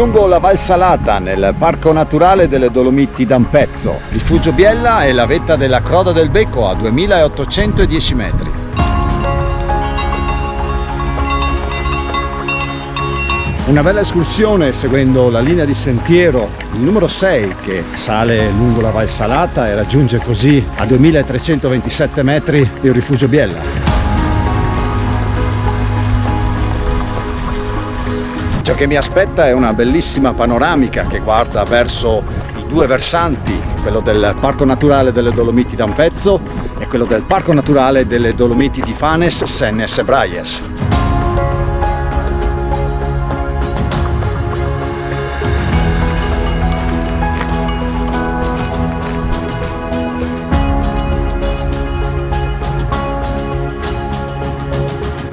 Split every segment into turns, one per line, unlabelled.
lungo la Val Salata nel Parco Naturale delle Dolomiti d'Ampezzo, Rifugio Biella e la vetta della Croda del Becco a 2810 metri. Una bella escursione seguendo la linea di sentiero, il numero 6, che sale lungo la Val Salata e raggiunge così a 2327 metri il Rifugio Biella. Ciò che mi aspetta è una bellissima panoramica che guarda verso i due versanti, quello del Parco Naturale delle Dolomiti d'Ampezzo e quello del Parco Naturale delle Dolomiti di Fanes, Sennes e Braies.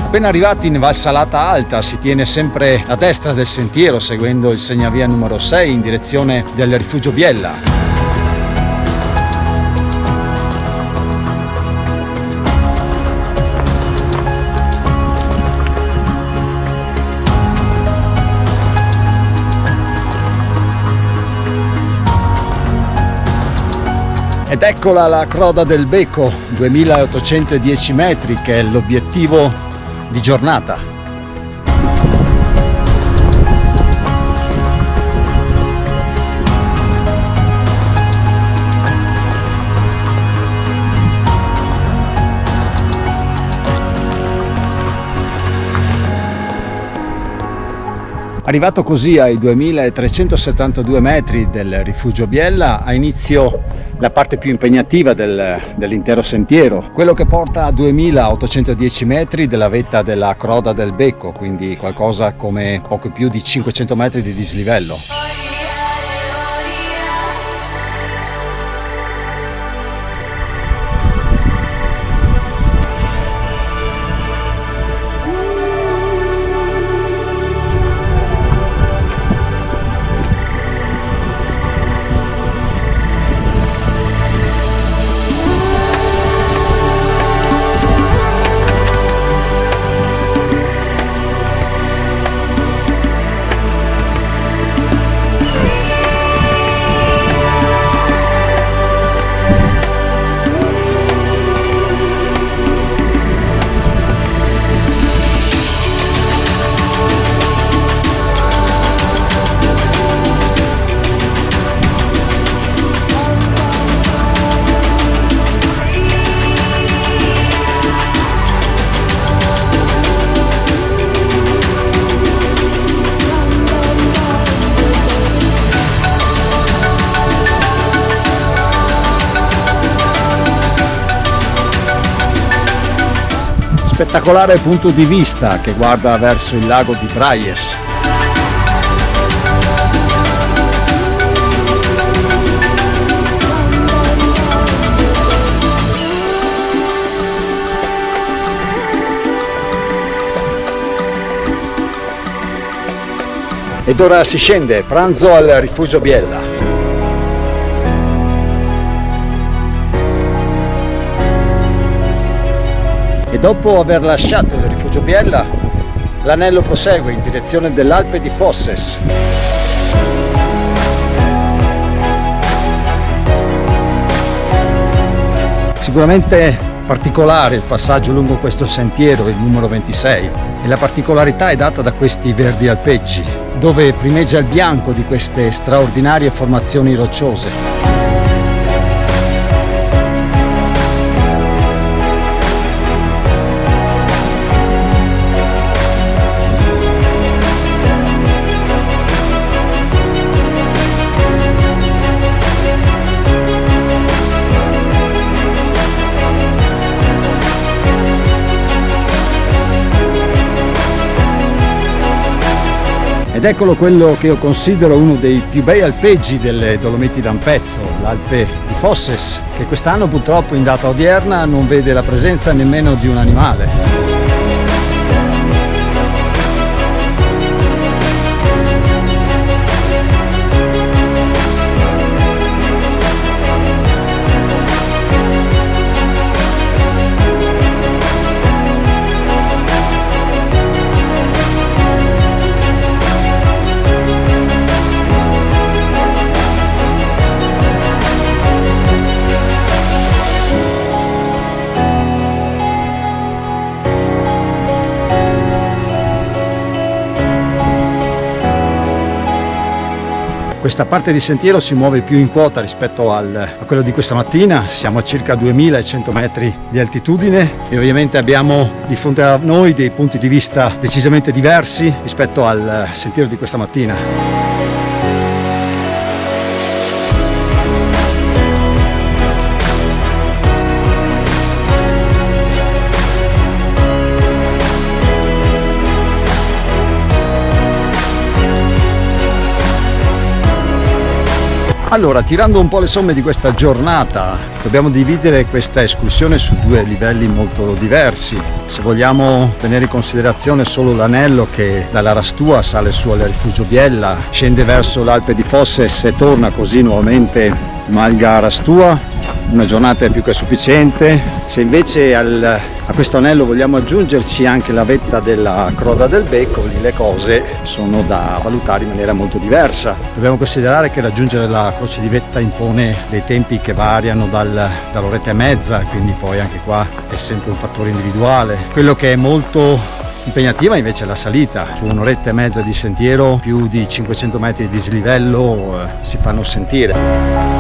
Appena arrivati in Val Salata Alta si tiene sempre a destra del sentiero seguendo il segnavia numero 6 in direzione del Rifugio Biella. Ed eccola la Croda del Becco, 2810 metri, che è l'obiettivo di giornata. Arrivato così ai 2372 metri del Rifugio Biella, ha inizio la parte più impegnativa dell'intero sentiero, quello che porta a 2810 metri della vetta della Croda del Becco, quindi qualcosa come poco più di 500 metri di dislivello. Spettacolare punto di vista che guarda verso il lago di Braies. Ed ora si scende, pranzo al Rifugio Biella. E dopo aver lasciato il Rifugio Biella, l'anello prosegue in direzione dell'Alpe di Fosses. Sicuramente particolare il passaggio lungo questo sentiero, il numero 26, e la particolarità è data da questi verdi alpeggi, dove primeggia il bianco di queste straordinarie formazioni rocciose. Ed eccolo quello che io considero uno dei più bei alpeggi delle Dolomiti d'Ampezzo, l'Alpe di Fosses, che quest'anno purtroppo in data odierna non vede la presenza nemmeno di un animale. Questa parte di sentiero si muove più in quota rispetto a quello di questa mattina, siamo a circa 2100 metri di altitudine e ovviamente abbiamo di fronte a noi dei punti di vista decisamente diversi rispetto al sentiero di questa mattina. Allora, tirando un po' le somme di questa giornata, dobbiamo dividere questa escursione su due livelli molto diversi. Se vogliamo tenere in considerazione solo l'anello che dall'Arastua sale su al rifugio Biella, scende verso l'Alpe di Fosses e torna così nuovamente Malga Arastua, una giornata è più che sufficiente. Se invece a questo anello vogliamo aggiungerci anche la vetta della Croda del Becco, lì le cose sono da valutare in maniera molto diversa. Dobbiamo considerare che raggiungere la croce di vetta impone dei tempi che variano dall'oretta e mezza, quindi poi anche qua è sempre un fattore individuale. Quello che è molto impegnativa invece è la salita. Su un'oretta e mezza di sentiero più di 500 metri di dislivello si fanno sentire.